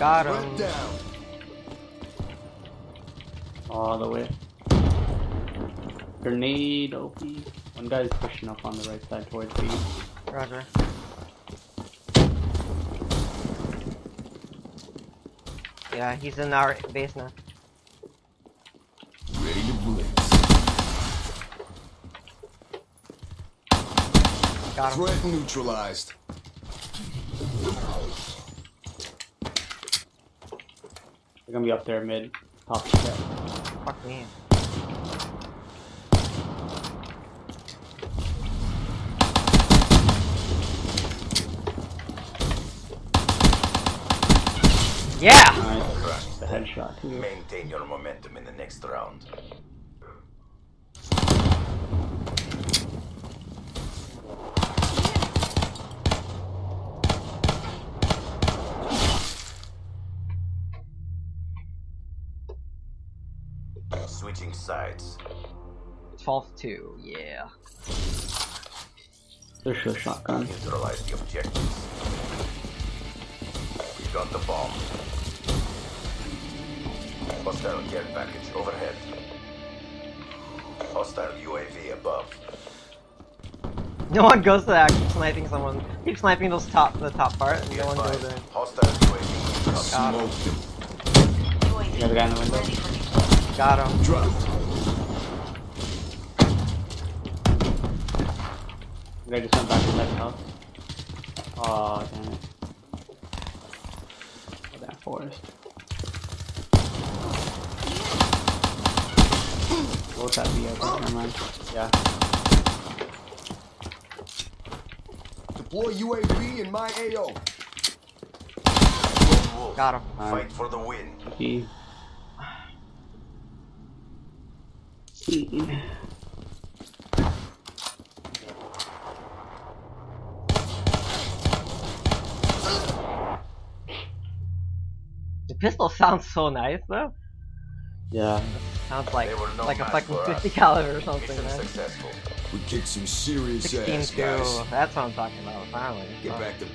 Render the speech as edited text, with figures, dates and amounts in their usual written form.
Got him. Down. All the way. Grenade OP. One guy's pushing up on the right side towards B. Roger. Yeah, he's in our base now. Ready to blitz. Got him. Threat neutralized. They're gonna be up there mid. Top step. Fuck me. Yeah! Nice. The headshot too. Maintain your momentum in the next round. Switching sides. 12-2, yeah. There's a shotgun. Neutralize the objectives. We got the bomb. Hostile care package overhead. Hostile UAV above. No one goes to that. Keep sniping someone. Keep sniping the top part, and no one goes there. Hostile UAV. Got him. Smoked him. Yeah, the guy in the window. Got him. Dropped. They just went back to that house. Oh, damn it. Oh, that forest. What's that be? Never mind. Yeah. Deploy UAV in my AO. Wolf. Got him. Fight for the win. He. The pistol sounds so nice though. Yeah. Sounds like They were no a match fucking for us. 50 caliber or something, Mission man. successful. We kicked some serious 16 ass, guys. That's what I'm talking about. Finally. Get back to